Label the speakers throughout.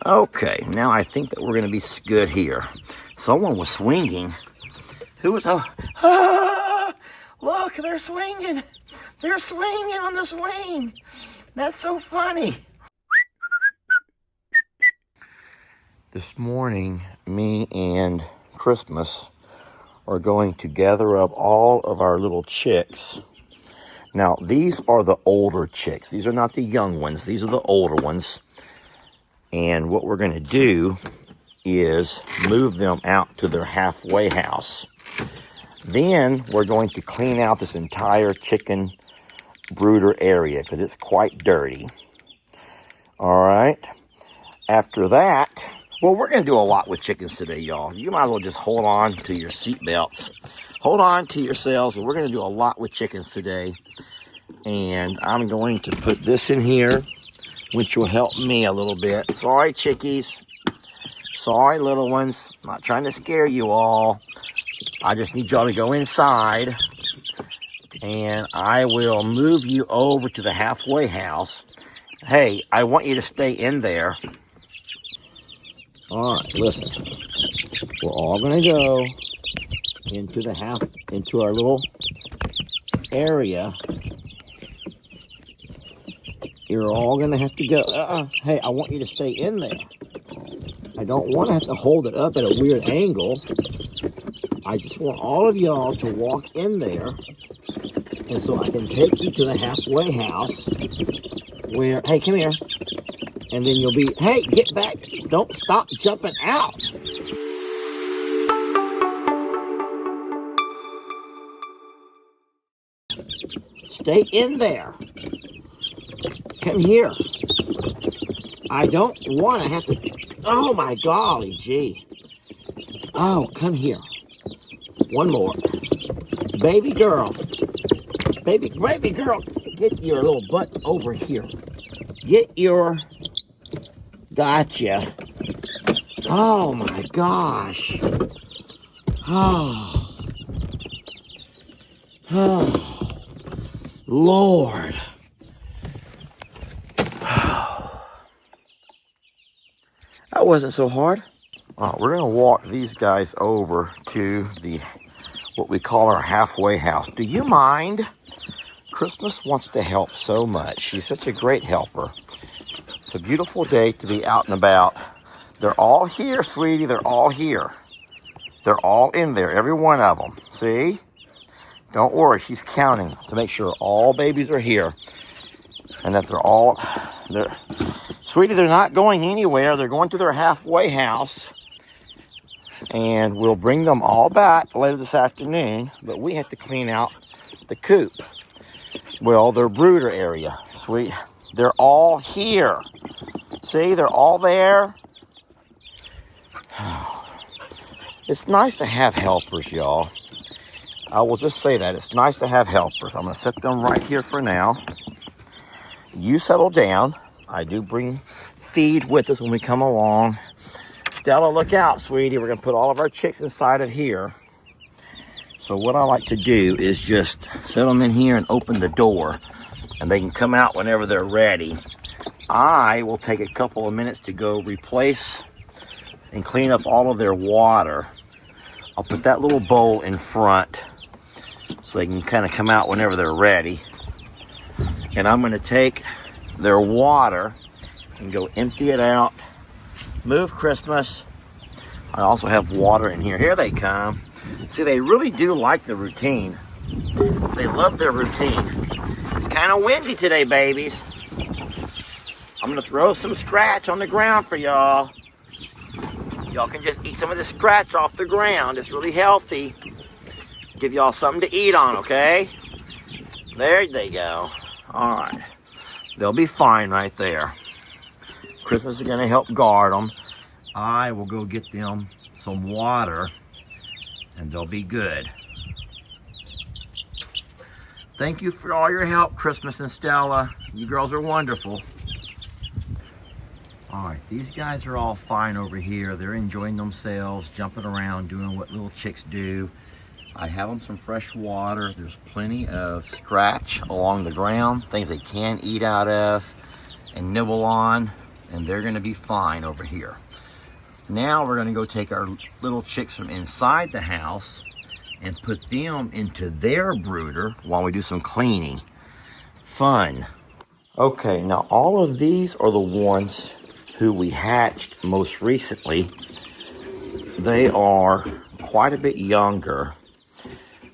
Speaker 1: Okay, now I think that we're going to be good here. Someone was swinging. Who was... Ah, look, they're swinging. They're swinging on the swing. That's so funny. This morning, me and Christmas are going to gather up all of our little chicks. Now, these are the older chicks. These are not the young ones. These are the older ones. And what we're going to do is move them out to their halfway house. Then we're going to clean out this entire chicken brooder area because it's quite dirty. All right. After that, well, we're going to do a lot with chickens today, y'all. You might as well just hold on to your seatbelts. Hold on to yourselves. We're going to do a lot with chickens today. And I'm going to put this in here, which will help me a little bit. Sorry, chickies. Sorry, little ones. I'm not trying to scare you all. I just need y'all to go inside. And I will move you over to the halfway house. Hey, I want you to stay in there. All right, listen. We're all going to go into our little area. You're all going to have to go. Hey, I want you to stay in there. I don't want to have to hold it up at a weird angle. I just want all of y'all to walk in there. And so I can take you to the halfway house where, hey, come here. And then you'll be, hey, get back. Don't stop jumping out. Stay in there. Come here. I don't want to have to, oh my golly gee. Oh, come here. One more. Baby girl. Baby girl, get your little butt over here. Gotcha. Oh my gosh. Oh. Oh. Lord. That wasn't so hard. All right, we're gonna walk these guys over to what we call our halfway house. Do you mind? Christmas wants to help so much. She's such a great helper. It's a beautiful day to be out and about. They're all here, sweetie. They're all here. They're all in there, every one of them. See? Don't worry, she's counting to make sure all babies are here and that sweetie, they're not going anywhere. They're going to their halfway house, and we'll bring them all back later this afternoon, but we have to clean out the coop. Well, their brooder area, sweet. They're all here. See, they're all there. It's nice to have helpers, y'all. I will just say that. It's nice to have helpers. I'm going to set them right here for now. You settle down. I do bring feed with us when we come along. Stella, look out, sweetie. We're going to put all of our chicks inside of here. So what I like to do is just set them in here and open the door, and they can come out whenever they're ready. I will take a couple of minutes to go replace and clean up all of their water. I'll put that little bowl in front so they can kind of come out whenever they're ready. And I'm going to take their water and go empty it out. Move, Christmas. I also have water in here. Here they come. See, they really do like the routine. They love their routine. It's kind of windy today, babies. I'm going to throw some scratch on the ground for y'all. Y'all can just eat some of the scratch off the ground. It's really healthy. Give y'all something to eat on, okay? There they go. All right. They'll be fine right there. Christmas is going to help guard them. I will go get them some water, and they'll be good. Thank you for all your help, Christmas and Stella. You girls are wonderful. All right, these guys are all fine over here. They're enjoying themselves, jumping around, doing what little chicks do. I have them some fresh water. There's plenty of scratch along the ground, things they can eat out of and nibble on. and they're gonna be fine over here. Now we're gonna go take our little chicks from inside the house and put them into their brooder while we do some cleaning. Fun. Okay, now all of these are the ones who we hatched most recently. They are quite a bit younger.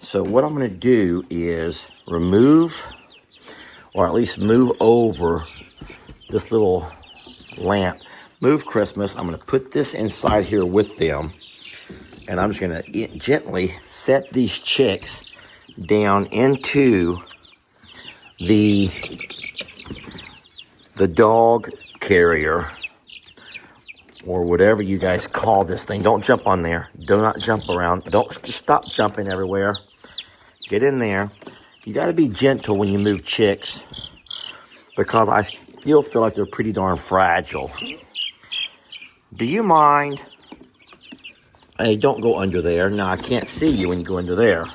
Speaker 1: So what I'm gonna do is remove, or at least move over this little lamp. Move Christmas. I'm gonna put this inside here with them, and I'm just gonna gently set these chicks down into the dog carrier, or whatever you guys call this thing. Don't jump on there. Do not jump around. Don't just stop jumping everywhere. Get in there. You got to be gentle when you move chicks, because I still feel like they're pretty darn fragile. Do you mind? Hey, don't go under there. No, I can't see you when you go under there.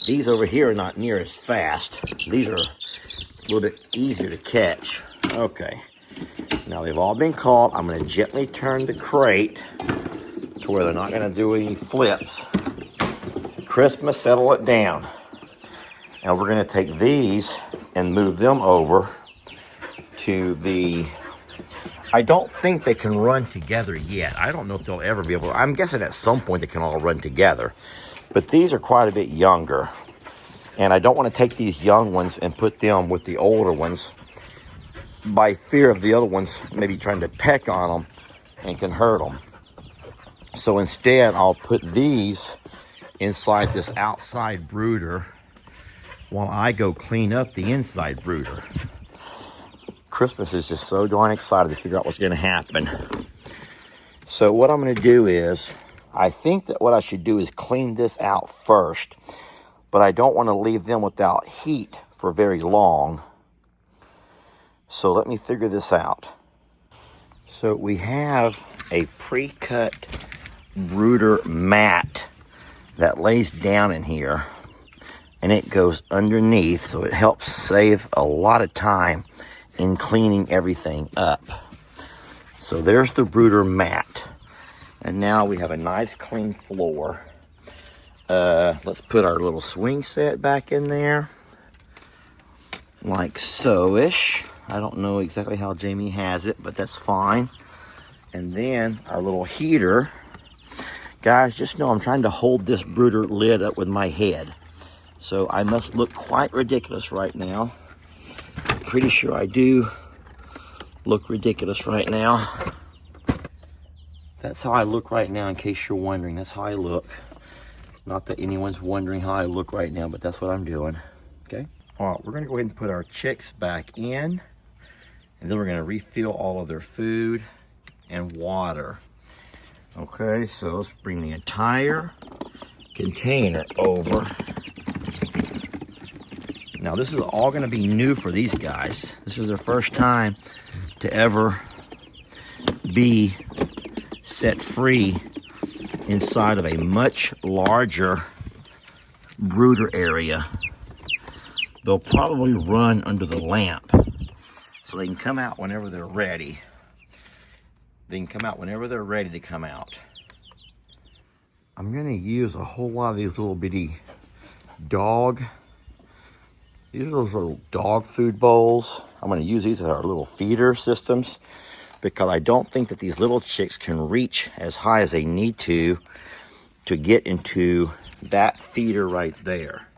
Speaker 1: These over here are not near as fast. These are a little bit easier to catch. Okay. Now they've all been caught. I'm going to gently turn the crate to where they're not going to do any flips. Christmas, settle it down. And we're going to take these and move them over to the... I don't think they can run together yet. I don't know if they'll ever be able to. I'm guessing at some point they can all run together. But these are quite a bit younger. And I don't want to take these young ones and put them with the older ones, by fear of the other ones maybe trying to peck on them and can hurt them. So instead, I'll put these inside this outside brooder while I go clean up the inside brooder. Christmas is just so darn excited to figure out what's going to happen. So what I'm going to do is, I think that what I should do is clean this out first, but I don't want to leave them without heat for very long. So let me figure this out. So we have a pre-cut brooder mat that lays down in here, and it goes underneath, so it helps save a lot of time in cleaning everything up. So there's the brooder mat, and now we have a nice clean floor. Let's put our little swing set back in there, like so-ish. I don't know exactly how Jamie has it, but that's fine. And then our little heater. Guys, just know I'm trying to hold this brooder lid up with my head, so I must look quite ridiculous right now. I'm pretty sure I do look ridiculous right now. That's how I look right now, in case you're wondering. That's how I look. Not that anyone's wondering how I look right now, but that's what I'm doing. Okay? All right, we're going to go ahead and put our chicks back in, and then we're going to refill all of their food and water. Okay, so let's bring the entire container over. Now this is all going to be new for these guys. This is their first time to ever be set free inside of a much larger brooder area. They'll probably run under the lamp, so they can come out whenever they're ready. They can come out whenever they're ready to come out. I'm gonna use a whole lot of these little bitty these are those little dog food bowls. I'm gonna use these as our little feeder systems, because I don't think that these little chicks can reach as high as they need to get into that feeder right there.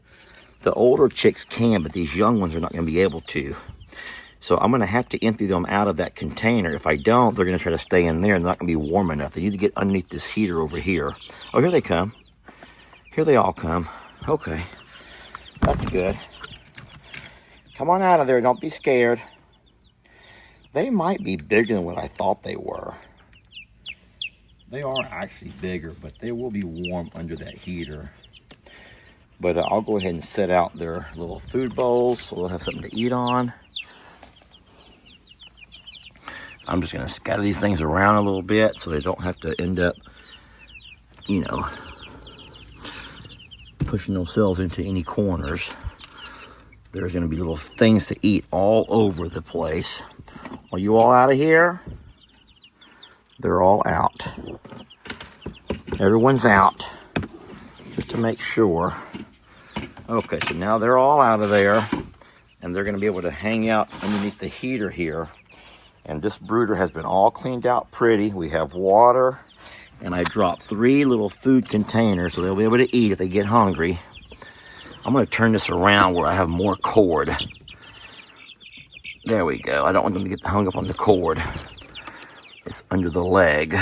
Speaker 1: The older chicks can, but these young ones are not gonna be able to. So I'm gonna have to empty them out of that container. If I don't, they're gonna try to stay in there and they're not gonna be warm enough. They need to get underneath this heater over here. Oh, here they come. Here they all come. Okay, that's good. Come on out of there, don't be scared. They might be bigger than what I thought they were. They are actually bigger, but they will be warm under that heater. But I'll go ahead and set out their little food bowls so they'll have something to eat on. I'm just gonna scatter these things around a little bit so they don't have to end up, you know, pushing themselves into any corners. There's gonna be little things to eat all over the place. Are you all out of here? They're all out. Everyone's out, just to make sure. Okay, so now they're all out of there, and they're gonna be able to hang out underneath the heater here. And this brooder has been all cleaned out pretty. We have water, and I dropped 3 little food containers so they'll be able to eat if they get hungry. I'm gonna turn this around where I have more cord. There we go. I don't want them to get hung up on the cord. It's under the leg.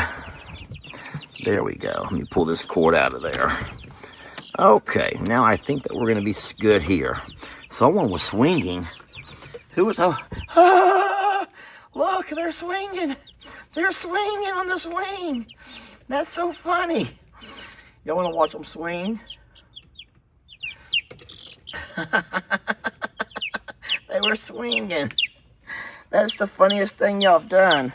Speaker 1: There we go. Let me pull this cord out of there. Okay, now I think that we're gonna be good here. Someone was swinging. Who was, look, they're swinging. They're swinging on the swing. That's so funny. Y'all wanna watch them swing? They were swinging. That's the funniest thing y'all have done.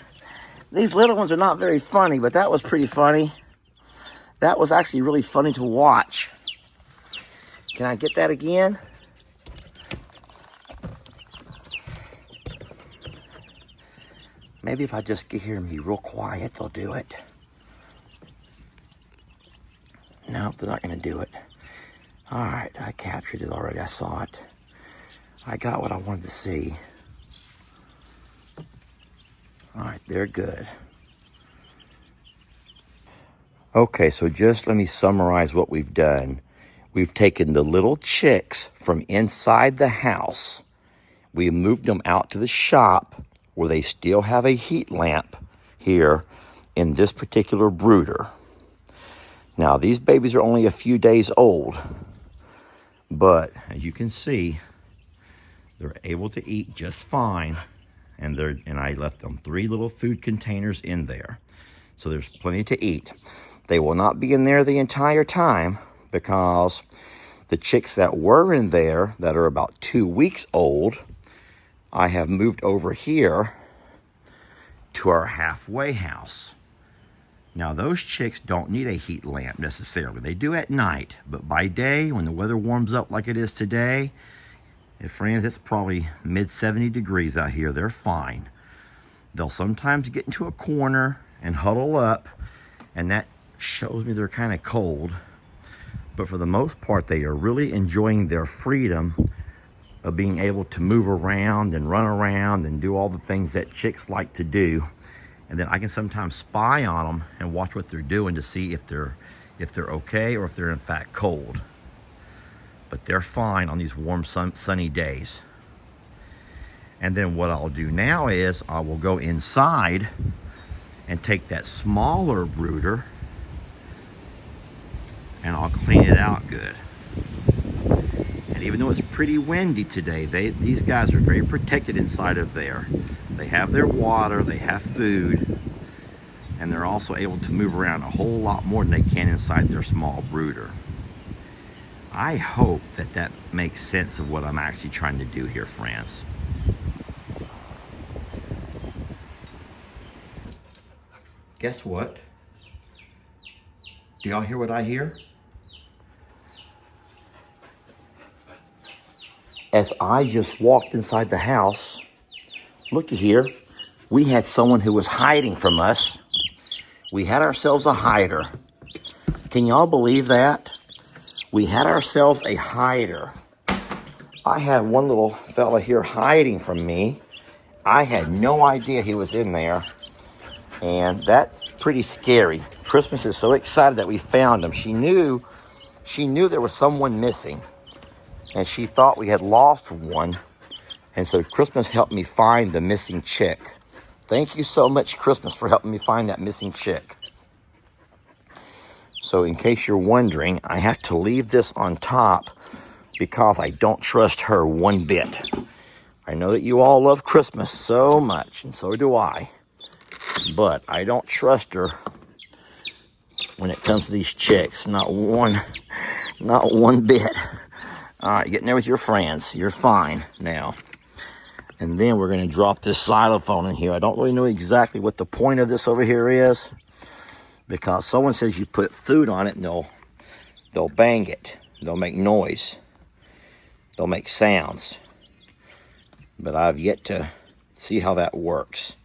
Speaker 1: These little ones are not very funny, but that was pretty funny. That was actually really funny to watch. Can I get that again? Maybe if I just get here and be real quiet, they'll do it. Nope, they're not gonna do it. All right, I captured it already, I saw it. I got what I wanted to see. All right, they're good. Okay, so just let me summarize what we've done. We've taken the little chicks from inside the house. We moved them out to the shop where they still have a heat lamp here in this particular brooder. Now, these babies are only a few days old, but as you can see, they're able to eat just fine. And I left them 3 little food containers in there. So there's plenty to eat. They will not be in there the entire time because the chicks that were in there that are about 2 weeks old, I have moved over here to our halfway house. Now those chicks don't need a heat lamp necessarily. They do at night, but by day when the weather warms up like it is today, friends, it's probably mid 70 degrees out here. They're fine. They'll sometimes get into a corner and huddle up, and that shows me they're kind of cold. But for the most part, they are really enjoying their freedom of being able to move around and run around and do all the things that chicks like to do. And then I can sometimes spy on them and watch what they're doing to see if they're okay or if they're in fact cold. But they're fine on these warm, sunny days. And then what I'll do now is I will go inside and take that smaller brooder and I'll clean it out good. And even though it's pretty windy today, these guys are very protected inside of there. They have their water, they have food, and they're also able to move around a whole lot more than they can inside their small brooder. I hope that makes sense of what I'm actually trying to do here, friends. Guess what? Do y'all hear what I hear? As I just walked inside the house, looky here, we had someone who was hiding from us. We had ourselves a hider. Can y'all believe that? We had ourselves a hider. I had one little fella here hiding from me. I had no idea he was in there. And that's pretty scary. Christmas is so excited that we found him. She knew there was someone missing. And she thought we had lost one. And so Christmas helped me find the missing chick. Thank you so much, Christmas, for helping me find that missing chick. So in case you're wondering, I have to leave this on top because I don't trust her one bit. I know that you all love Christmas so much, and so do I. But I don't trust her when it comes to these chicks. Not one bit. All right, getting there with your friends. You're fine now. And then we're going to drop this xylophone in here. I don't really know exactly what the point of this over here is, because someone says you put food on it and they'll bang it. They'll make noise. They'll make sounds. but I've yet to see how that works.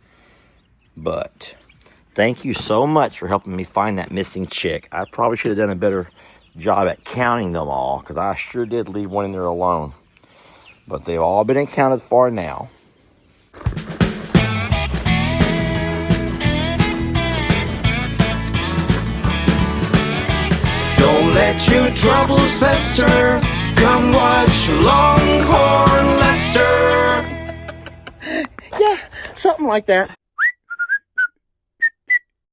Speaker 1: But thank you so much for helping me find that missing chick. I probably should have done a better job at counting them all, because I sure did leave one in there alone. But they've all been accounted for now.
Speaker 2: Don't let your troubles fester. Come watch Longhorn Lester.
Speaker 1: Yeah, something like that.